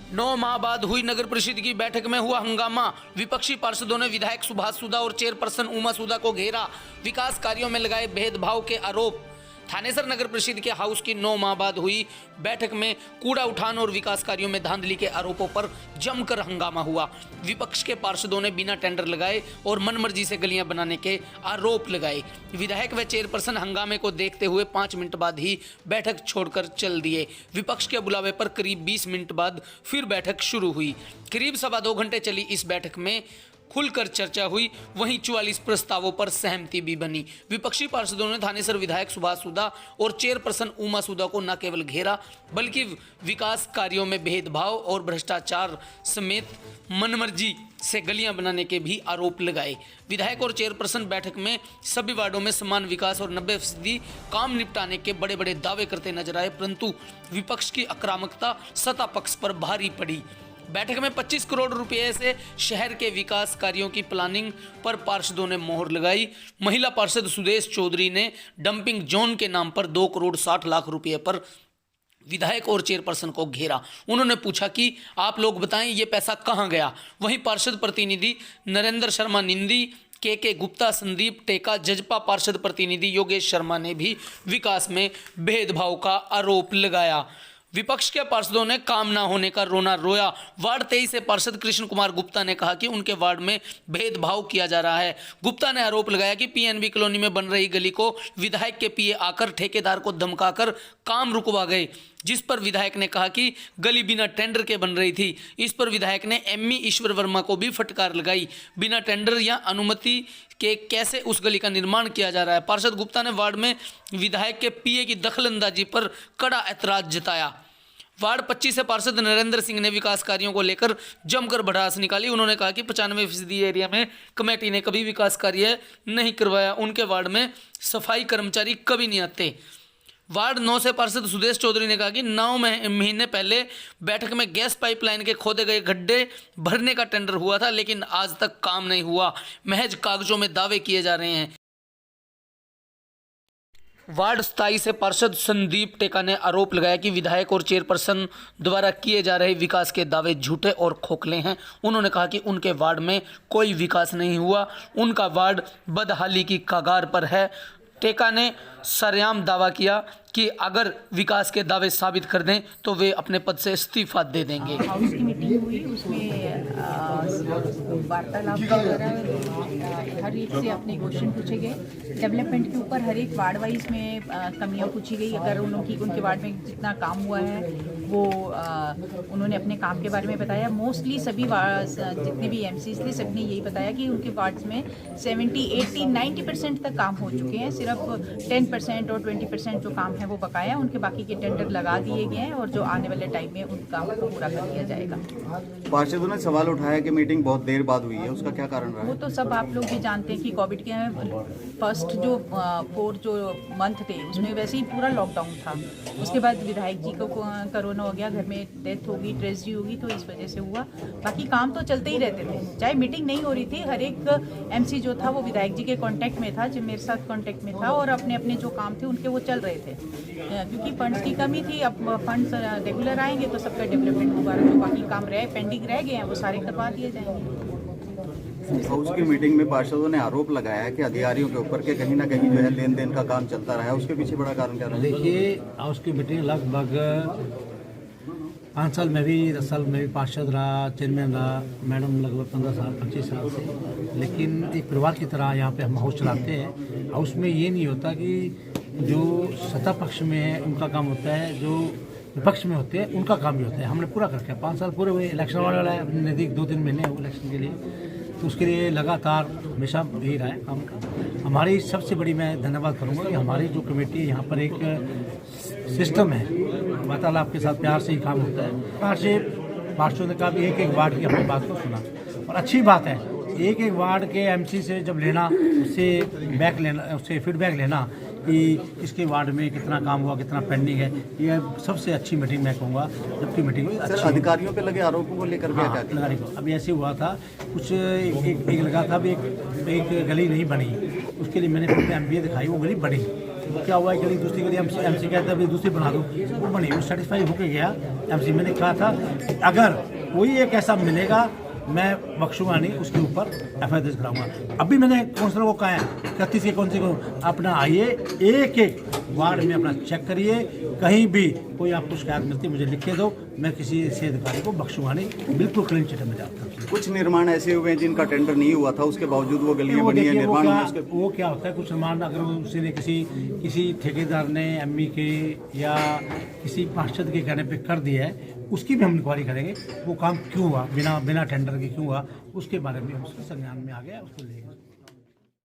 9 माह बाद हुई नगर परिषद की बैठक में हुआ हंगामा। विपक्षी पार्षदों ने विधायक सुभाष सुधा और चेयरपर्सन उमा सुधा को घेरा। विकास कार्यों में लगाए भेदभाव के आरोप। थानेसर नगर परिषद के हाउस की 9 माह बाद हुई बैठक में कूड़ा उठान और विकास कार्यों में धांधली के आरोपों पर जमकर हंगामा हुआ। विपक्ष के पार्षदों ने बिना टेंडर लगाए और मनमर्जी से गलियां बनाने के आरोप लगाए। विधायक व चेयरपर्सन हंगामे को देखते हुए 5 मिनट बाद ही बैठक छोड़कर चल दिए। विपक्ष के बुलावे पर करीब 20 मिनट बाद फिर बैठक शुरू हुई। करीब 2.25 घंटे चली इस बैठक में खुलकर चर्चा हुई। वहीं 44 प्रस्तावों पर सहमति भी बनी। विपक्षी पार्षदों ने थानेसर विधायक सुभाष सुधा और चेयरपर्सन उमा सुधा को न केवल घेरा बल्कि विकास कार्यों में भेदभाव और भ्रष्टाचार समेत मनमर्जी से गलियां बनाने के भी आरोप लगाए। विधायक और चेयरपर्सन बैठक में सभी वार्डों में समान विकास और 90% काम निपटाने के बड़े बड़े दावे करते नजर आए, परंतु विपक्ष की आक्रामकता सत्ता पक्ष पर भारी पड़ी। बैठक में 25 करोड़ रुपए से शहर के विकास कार्यों की प्लानिंग पर पार्षदों ने मोहर लगाई। महिला पार्षद सुदेश चौधरी ने डंपिंग जोन के नाम पर 2 करोड़ 60 लाख रुपए पर विधायक और चेयरपर्सन को घेरा। उन्होंने पूछा कि आप लोग बताएं ये पैसा कहां गया। वहीं पार्षद प्रतिनिधि नरेंद्र शर्मा निंदी, के गुप्ता, संदीप टेका, जजपा पार्षद प्रतिनिधि योगेश शर्मा ने भी विकास में भेदभाव का आरोप लगाया। विपक्ष के पार्षदों ने काम ना होने का रोना रोया। वार्ड 23 से पार्षद कृष्ण कुमार गुप्ता ने कहा कि उनके वार्ड में भेदभाव किया जा रहा है। गुप्ता ने आरोप लगाया कि पीएनबी कॉलोनी में बन रही गली को विधायक के पीए आकर ठेकेदार को धमकाकर काम रुकवा गए, जिस पर विधायक ने कहा कि गली बिना टेंडर के बन रही थी। इस पर विधायक ने एमई ईश्वर वर्मा को भी फटकार लगाई। बिना टेंडर या अनुमति के कैसे उस गली का निर्माण किया जा रहा है। पार्षद गुप्ता ने वार्ड में विधायक के पीए की दखलंदाजी पर कड़ा ऐतराज जताया। वार्ड 25 से पार्षद नरेंद्र सिंह ने विकास कार्यों को लेकर जमकर भड़ास निकाली। उन्होंने कहा कि 95% एरिया में कमेटी ने कभी विकास कार्य नहीं करवाया। उनके वार्ड में सफाई कर्मचारी कभी नहीं आते। वार्ड 9 से पार्षद सुदेश चौधरी ने कहा कि 9 महीने पहले बैठक में गैस पाइपलाइन के खोदे गए गड्ढे भरने का टेंडर हुआ था, लेकिन आज तक काम नहीं हुआ। महज कागजों में दावे किए जा रहे हैं। वार्ड 27 से पार्षद संदीप टेका ने आरोप लगाया कि विधायक और चेयरपर्सन द्वारा किए जा रहे विकास के दावे झूठे और खोखले हैं। उन्होंने कहा कि उनके वार्ड में कोई विकास नहीं हुआ, उनका वार्ड बदहाली की कगार पर है। टेका ने सरेआम दावा किया कि अगर विकास के दावे साबित कर दें तो वे अपने पद से इस्तीफा दे देंगे। हाउस की मीटिंग हुई, उसमें वार्तालाप वगैरह हर एक से अपने क्वेश्चन पूछे गए। डेवलपमेंट के ऊपर हर एक वार्ड वाइज में कमियां पूछी गई। अगर उनके वार्ड में जितना काम हुआ है वो उन्होंने अपने काम के बारे में बताया। मोस्टली सभी जितने भी एमसीज थे सबने यही बताया कि उनके वार्ड्स में 70, 80, 90% तक काम हो चुके हैं। सिर्फ 10% और 20% जो काम है वो बकाया। उनके बाकी के टेंडर लगा दिए गए हैं और जो आने वाले टाइम में उन काम को पूरा कर दिया जाएगा। पार्षदों ने सवाल उठाया कि मीटिंग बहुत देर बाद हुई है, उसका क्या कारण रहा है? वो तो सब आप लोग भी जानते हैं कि कोविड के फर्स्ट जो 4 जो मंथ थे उसमें वैसे ही पूरा लॉकडाउन था। उसके बाद विधायक जी को कोरोना हो गया, घर में डेथ होगी, ट्रेजेडी होगी, तो इस वजह से हुआ। बाकी काम तो चलते ही रहते थे, चाहे मीटिंग नहीं हो रही थी। हर एक एमसी जो था वो विधायक जी के कांटेक्ट में था, जो मेरे साथ कांटेक्ट में था, और अपने अपने जो काम थे उनके वो चल रहे थे। क्योंकि फंड्स की कमी थी, अब फंड्स रेगुलर आएंगे तो सबका डेवलपमेंट होगा। जो बाकी काम पेंडिंग रह गए हैं वो सारे करवा दिए जाएंगे। हाउस की मीटिंग में पार्षदों ने आरोप लगाया कि अधिकारियों के ऊपर के कहीं ना कहीं जो है लेन देन का काम चलता रहा है। उसके पीछे बड़ा कारण क्या रहा? देखिए, हाउस की मीटिंग लगभग 5 साल में भी, 10 साल में भी पार्षद रहा, चेयरमैन रहा, मैडम लगभग 15 साल 25 साल से। लेकिन एक परिवार की तरह यहाँ पे हम हाउस चलाते हैं। हाउस में ये नहीं होता कि जो सत्ता पक्ष में है उनका काम होता है, जो विपक्ष में होते हैं उनका काम भी होता है। हमने पूरा करके 5 साल पूरे हुए। इलेक्शन वाला है, अपने नज़दीक 2-3 महीने हुए इलेक्शन के लिए, तो उसके लिए लगातार हमेशा यही रहा है काम का। हमारी सबसे बड़ी मैं धन्यवाद करूँगा कि हमारी जो कमेटी है यहाँ पर एक सिस्टम है, वार्तालाप के साथ प्यार से ही काम होता है। प्यार से पार्षदों ने कहा भी एक वार्ड की अपनी बात को सुना, और अच्छी बात है। एक वार्ड के एमसी से जब लेना, उससे फीडबैक लेना कि इसके वार्ड में कितना काम हुआ, कितना पेंडिंग है, ये सबसे अच्छी मीटिंग मैं कहूँगा। जबकि मीटिंग हुई सर, अधिकारियों पे लगे आरोपों को लेकर अधिकारी को अभी ऐसे हुआ था कुछ एक लगा था भी एक गली नहीं बनी, उसके लिए मैंने MBA दिखाई, वो गली बनी। क्या हुआ है कि दूसरी गली एमसी कहता है दूसरी बना दो, वो बनी, वो सेटिस्फाई होके गया एमसी। मैंने कहा था अगर कोई एक ऐसा मिलेगा मैं बख्शूंगा नहीं, उसके ऊपर एफआईआर दर्ज कराऊंगा। अभी मैंने काउंसलर को कहा है 31 के कौन से को अपना आइए, एक एक वार्ड में अपना चेक करिए, कहीं भी कोई आपको शिकायत मिलती मुझे लिख के दो, मैं किसी से अधिकारी को बख्शूंगा नहीं, बिल्कुल क्लीन चिट में जाता हूँ। कुछ निर्माण ऐसे हुए हैं जिनका टेंडर नहीं हुआ था, उसके बावजूद वो गलियां बनी है, निर्माण हुआ उसके। वो क्या होता है, कुछ निर्माण अगर उसी ने किसी ठेकेदार ने एमई के या किसी पार्षद के कहने पे कर दिया है, उसकी भी हम इंक्वायरी करेंगे, वो काम क्यों हुआ, बिना टेंडर के क्यों हुआ, उसके बारे में उसके संज्ञान में आ गया, उसको लेंगे।